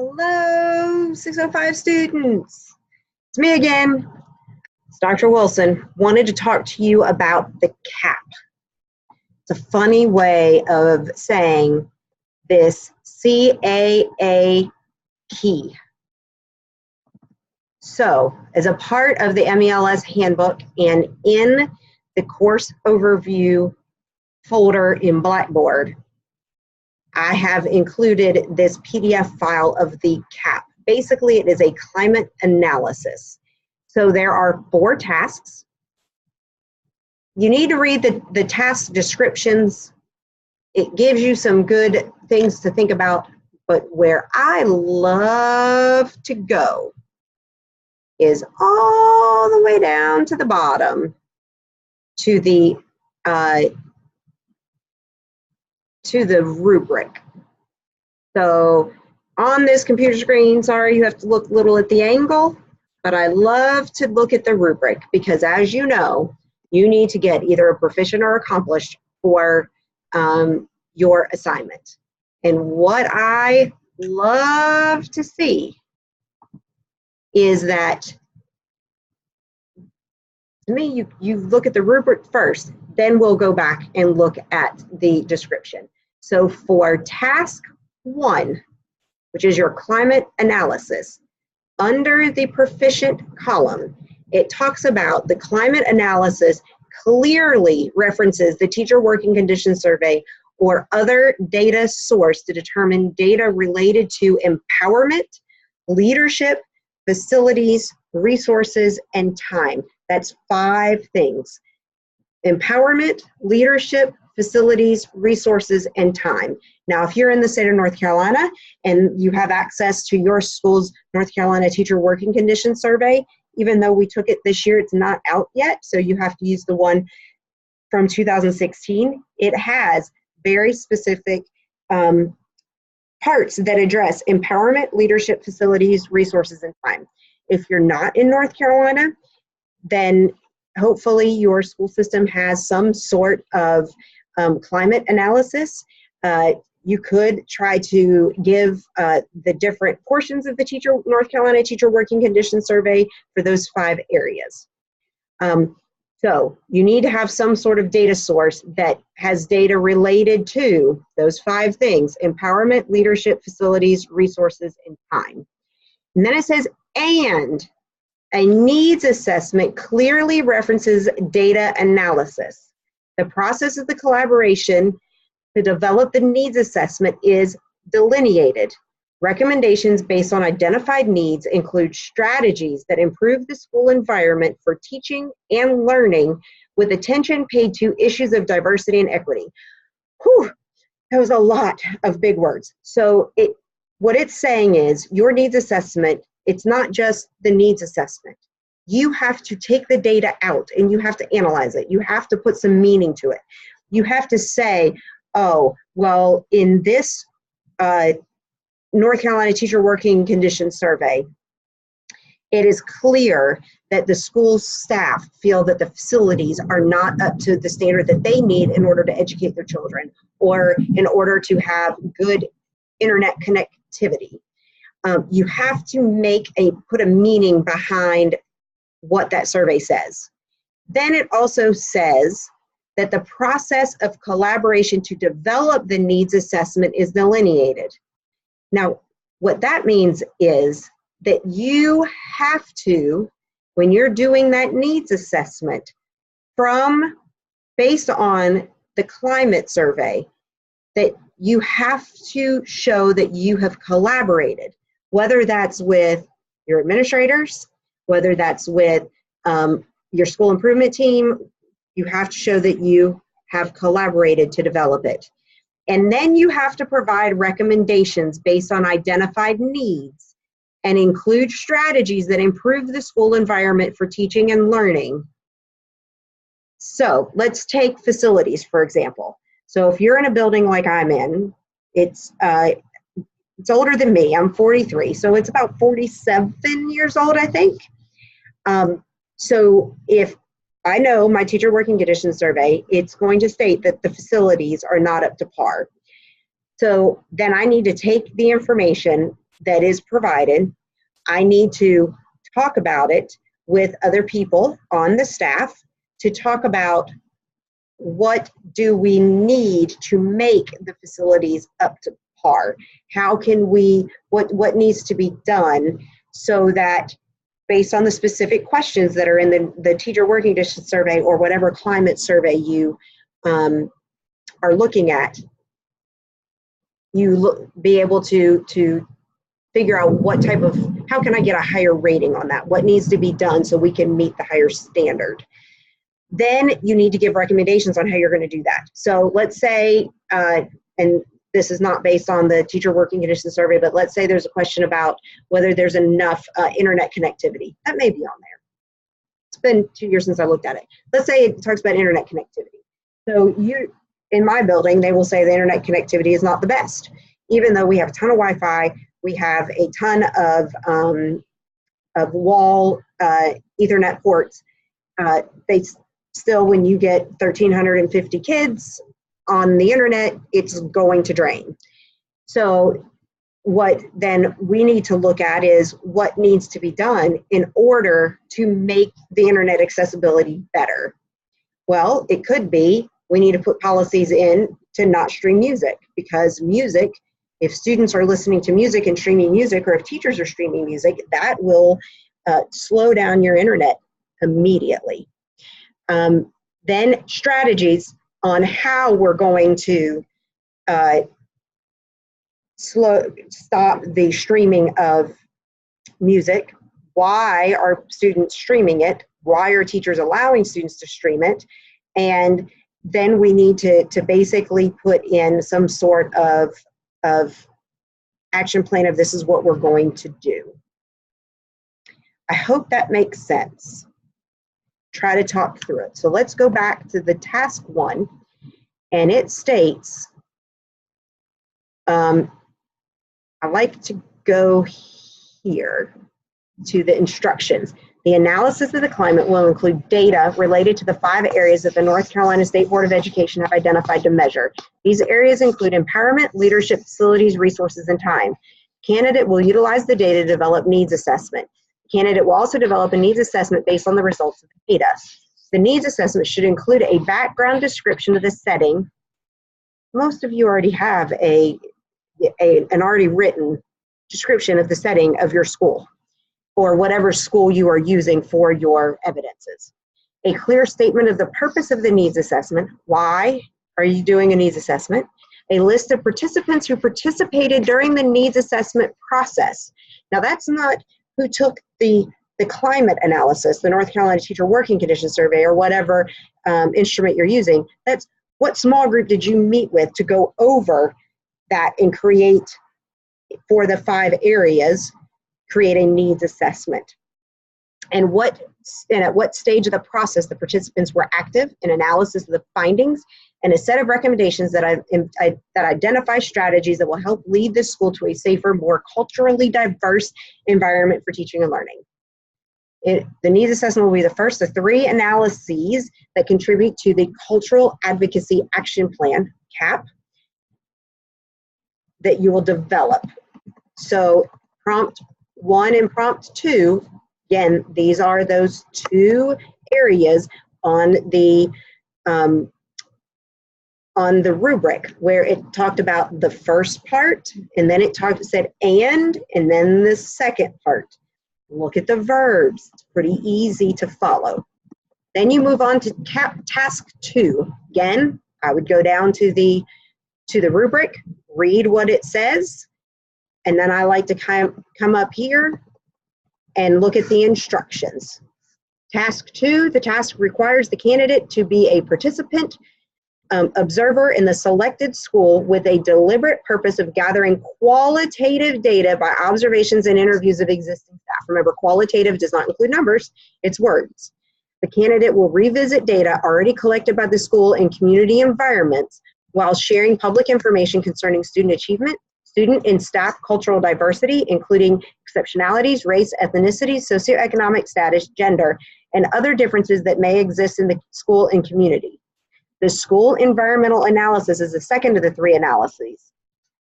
Hello, 605 students. It's me again. It's Dr. Wilson. Wanted to talk to you about the CAAP. It's a funny way of saying this CAAP. So, as a part of the MELS handbook and in the course overview folder in Blackboard, I have included this PDF file of the CAAP. Basically, it is a climate analysis. So there are 4 tasks. You need to read the task descriptions. It gives you some good things to think about, but where I love to go is all the way down to the bottom to the rubric. So on this computer screen, sorry, you have to look little at the angle, but I love to look at the rubric because, as you know, you need to get either a proficient or accomplished for your assignment. And what I love to see is that, to me, you look at the rubric first, then we'll go back and look at the description. So for task 1, which is your climate analysis, under the proficient column, it talks about the climate analysis clearly references the teacher working conditions survey or other data source to determine data related to empowerment, leadership, facilities, resources, and time. That's 5 things: empowerment, leadership, facilities, resources, and time. Now, if you're in the state of North Carolina and you have access to your school's North Carolina Teacher Working Conditions Survey, even though we took it this year, it's not out yet, so you have to use the one from 2016. It has very specific parts that address empowerment, leadership, facilities, resources, and time. If you're not in North Carolina, then hopefully your school system has some sort of climate analysis. You could try to give the different portions of the North Carolina Teacher Working Conditions Survey for those 5 areas. So you need to have some sort of data source that has data related to those 5 things: empowerment, leadership, facilities, resources, and time. And then it says, and a needs assessment clearly references data analysis. The process of the collaboration to develop the needs assessment is delineated. Recommendations based on identified needs include strategies that improve the school environment for teaching and learning with attention paid to issues of diversity and equity. Whew, that was a lot of big words. So what it's saying is your needs assessment, it's not just the needs assessment. You have to take the data out and you have to analyze it. You have to put some meaning to it. You have to say, oh, well, in this North Carolina Teacher Working Conditions Survey, it is clear that the school staff feel that the facilities are not up to the standard that they need in order to educate their children or in order to have good internet connectivity. You have to put a meaning behind what that survey says. Then it also says that the process of collaboration to develop the needs assessment is delineated. Now, what that means is that you have to, when you're doing that needs assessment, based on the climate survey, that you have to show that you have collaborated, whether that's with your administrators, whether that's with your school improvement team. You have to show that you have collaborated to develop it. And then you have to provide recommendations based on identified needs and include strategies that improve the school environment for teaching and learning. So let's take facilities, for example. So if you're in a building like I'm in, it's older than me. I'm 43, so it's about 47 years old, I think. So if I know my teacher working conditions survey, it's going to state that the facilities are not up to par. So then I need to take the information that is provided. I need to talk about it with other people on the staff to talk about what do we need to make the facilities up to par? How can we, what needs to be done so that based on the specific questions that are in the teacher working conditions survey or whatever climate survey you are looking at, you be able to figure out what type of, how can I get a higher rating on that? What needs to be done so we can meet the higher standard? Then you need to give recommendations on how you're going to do that. So let's say, and this is not based on the teacher working conditions survey, but let's say there's a question about whether there's enough internet connectivity. That may be on there. It's been 2 years since I looked at it. Let's say it talks about internet connectivity. So in my building, they will say the internet connectivity is not the best. Even though we have a ton of Wi-Fi, we have a ton of wall Ethernet ports, they still, when you get 1,350 kids on the internet, it's going to drain. So what then we need to look at is what needs to be done in order to make the internet accessibility better. Well, it could be we need to put policies in to not stream music, because music, if students are listening to music and streaming music, or if teachers are streaming music, that will slow down your internet immediately. Then strategies on how we're going to stop the streaming of music. Why are students streaming it? Why are teachers allowing students to stream it? And then we need to basically put in some sort of action plan of this is what we're going to do. I hope that makes sense. Try to talk through it. So let's go back to the task 1, and it states, I like to go here to the instructions. The analysis of the climate will include data related to the 5 areas that the North Carolina State Board of Education have identified to measure. These areas include empowerment, leadership, facilities, resources, and time. Candidate will utilize the data to develop needs assessment. Candidate will also develop a needs assessment based on the results of the data. The needs assessment should include a background description of the setting. Most of you already have an already written description of the setting of your school, or whatever school you are using for your evidences. A clear statement of the purpose of the needs assessment. Why are you doing a needs assessment? A list of participants who participated during the needs assessment process. Now that's not who took the climate analysis, the North Carolina Teacher Working Conditions Survey, or whatever instrument you're using. That's what small group did you meet with to go over that and create, for the 5 areas, create a needs assessment. And at what stage of the process the participants were active in analysis of the findings, and a set of recommendations that identify strategies that will help lead the school to a safer, more culturally diverse environment for teaching and learning. The needs assessment will be the first of 3 analyses that contribute to the Cultural Advocacy Action Plan, CAAP, that you will develop. So prompt 1 and prompt 2, again, these are those 2 areas on the rubric where it talked about the first part, and then it said and then the second part. Look at the verbs. It's pretty easy to follow. Then you move on to task 2. Again, I would go down to the rubric, read what it says, and then I like to come up here and look at the instructions. Task 2, the task requires the candidate to be a participant observer in the selected school with a deliberate purpose of gathering qualitative data by observations and interviews of existing staff. Remember, qualitative does not include numbers, it's words. The candidate will revisit data already collected by the school and community environments while sharing public information concerning student achievement, student and staff cultural diversity, including exceptionalities, race, ethnicity, socioeconomic status, gender, and other differences that may exist in the school and community. The school environmental analysis is the second of the 3 analyses.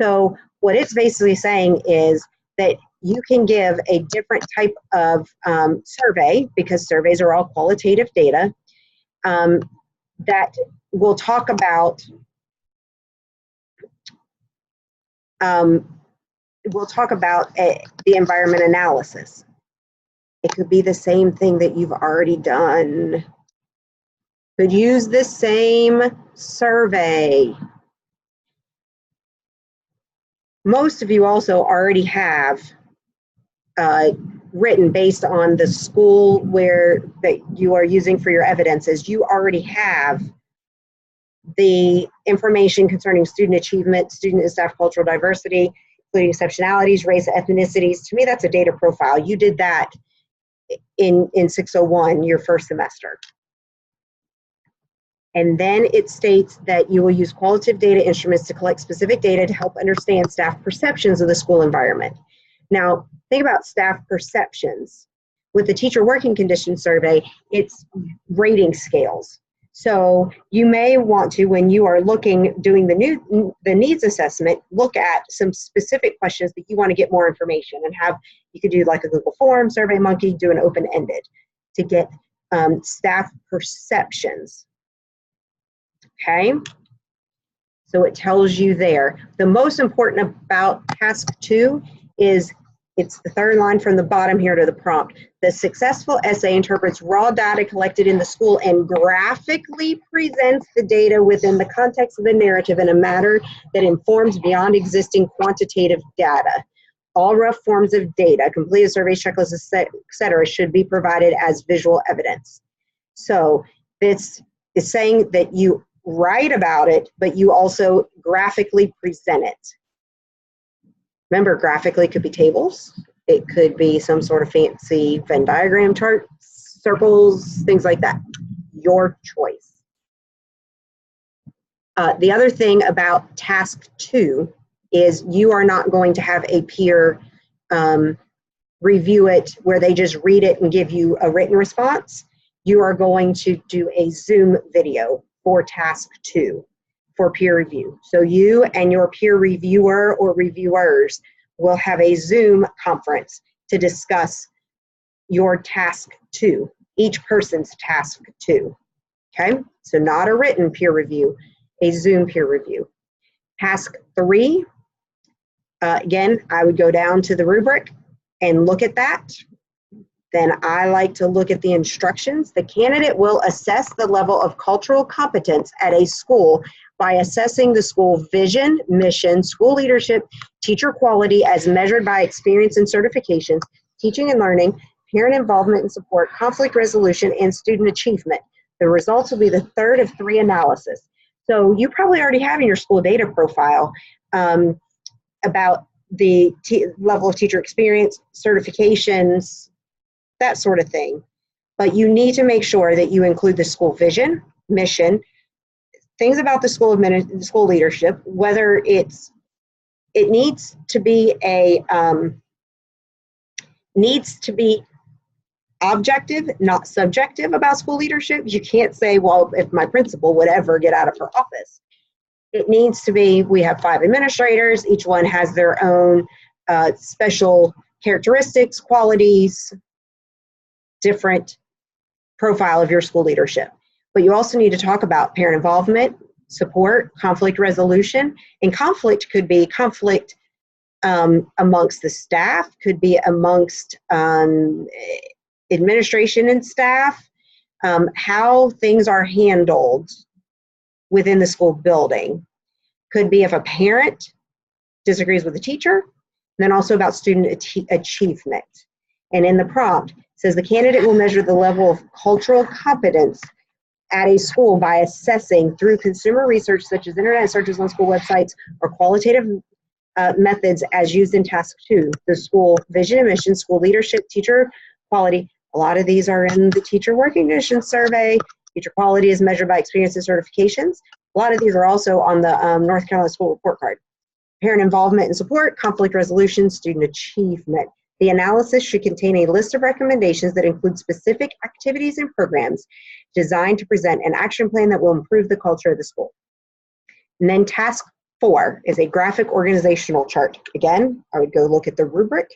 So what it's basically saying is that you can give a different type of survey, because surveys are all qualitative data, that will talk about the environment analysis. It could be the same thing that you've already done. Could use the same survey. Most of you also already have written based on the school that you are using for your evidences. You already have the information concerning student achievement, student and staff cultural diversity, including exceptionalities, race, ethnicities. To me, that's a data profile. You did that in 601, your first semester. And then it states that you will use qualitative data instruments to collect specific data to help understand staff perceptions of the school environment. Now, think about staff perceptions. With the teacher working conditions survey, it's rating scales. So you may want to, when you are doing the needs assessment, look at some specific questions that you want to get more information, and you could do like a Google form, SurveyMonkey, do an open-ended to get staff perceptions. Okay, so it tells you there. The most important about task 2 is, it's the third line from the bottom here to the prompt. The successful essay interprets raw data collected in the school and graphically presents the data within the context of the narrative in a manner that informs beyond existing quantitative data. All rough forms of data, completed surveys, checklists, etc., should be provided as visual evidence. So this is saying that you write about it, but you also graphically present it. Remember, graphically could be tables. It could be some sort of fancy Venn diagram chart, circles, things like that. Your choice. The other thing about task 2 is you are not going to have a peer review it where they just read it and give you a written response. You are going to do a Zoom video for task 2 for peer review. So you and your peer reviewer or reviewers will have a Zoom conference to discuss your task 2, each person's task 2. Okay, so not a written peer review, a Zoom peer review. Task 3, again, I would go down to the rubric and look at that. Then I like to look at the instructions. The candidate will assess the level of cultural competence at a school by assessing the school vision, mission, school leadership, teacher quality as measured by experience and certifications, teaching and learning, parent involvement and support, conflict resolution, and student achievement. The results will be the third of 3 analysis. So you probably already have in your school data profile about the level of teacher experience, certifications, that sort of thing. But you need to make sure that you include the school vision, mission, things about the school leadership, whether it needs to be objective, not subjective about school leadership. You can't say, well, if my principal would ever get out of her office. It needs to be, we have 5 administrators, each one has their own special characteristics, qualities, different profile of your school leadership. But you also need to talk about parent involvement, support, conflict resolution, and conflict could be conflict amongst the staff, could be amongst administration and staff, how things are handled within the school building. Could be if a parent disagrees with the teacher, and then also about student achievement. And in the prompt, says the candidate will measure the level of cultural competence at a school by assessing through consumer research such as internet searches on school websites or qualitative methods as used in task 2, the school vision and mission, school leadership, teacher quality. A lot of these are in the teacher working conditions survey. Teacher quality is measured by experience and certifications. A lot of these are also on the North Carolina School Report Card. Parent involvement and support, conflict resolution, student achievement. The analysis should contain a list of recommendations that include specific activities and programs designed to present an action plan that will improve the culture of the school. And then task 4 is a graphic organizational chart. Again, I would go look at the rubric,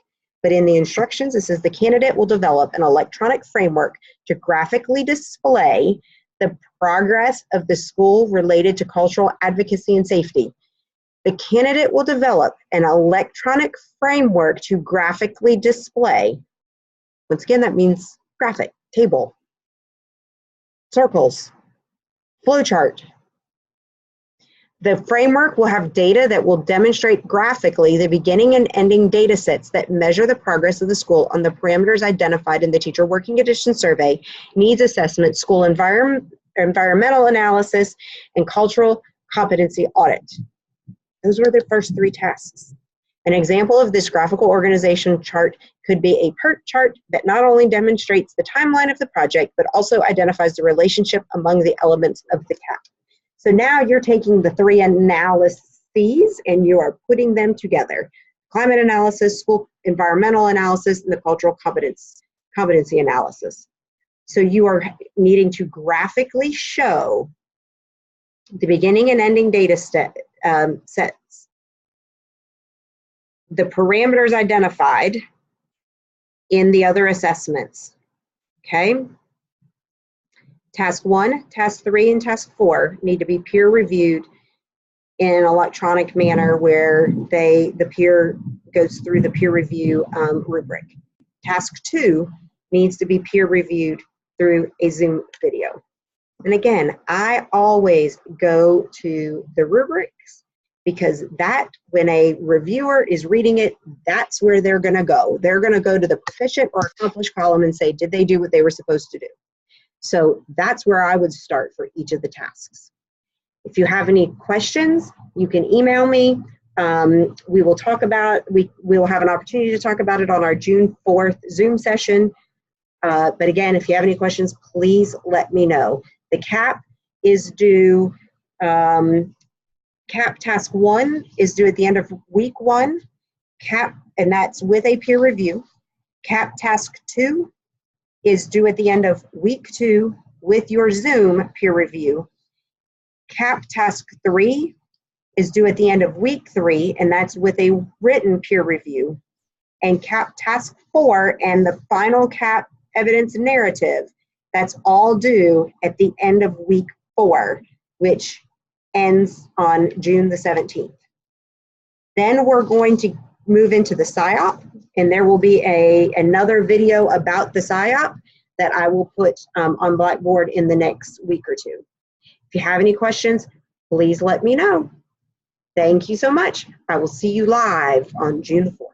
but in the instructions, it says the candidate will develop an electronic framework to graphically display the progress of the school related to cultural advocacy and safety. The candidate will develop an electronic framework to graphically display. Once again, that means graphic, table, circles, flowchart. The framework will have data that will demonstrate graphically the beginning and ending data sets that measure the progress of the school on the parameters identified in the Teacher Working Conditions Survey, needs assessment, school environmental analysis, and cultural competency audit. Those were the first 3 tasks. An example of this graphical organization chart could be a PERT chart that not only demonstrates the timeline of the project, but also identifies the relationship among the elements of the CAAP. So now you're taking the 3 analyses and you are putting them together. Climate analysis, school environmental analysis, and the cultural competency analysis. So you are needing to graphically show the beginning and ending data sets, the parameters identified in the other assessments, okay? Task 1, Task 3, and Task 4 need to be peer reviewed in an electronic manner where the peer goes through the peer review rubric. Task 2 needs to be peer reviewed through a Zoom video. And again, I always go to the rubrics because that, when a reviewer is reading it, that's where they're gonna go. They're gonna go to the proficient or accomplished column and say, did they do what they were supposed to do? So that's where I would start for each of the tasks. If you have any questions, you can email me. We will talk about, we will have an opportunity to talk about it on our June 4th Zoom session. But again, if you have any questions, please let me know. The CAAP is due, CAAP Task 1 is due at the end of week 1. CAAP, and that's with a peer review. CAAP Task 2 is due at the end of week 2 with your Zoom peer review. CAAP Task 3 is due at the end of week 3, and that's with a written peer review. And CAAP Task 4 and the final CAAP evidence narrative, that's all due at the end of week 4, which ends on June the 17th. Then we're going to move into the SIOP, and there will be another video about the SIOP that I will put on Blackboard in the next week or 2. If you have any questions, please let me know. Thank you so much. I will see you live on June 4th.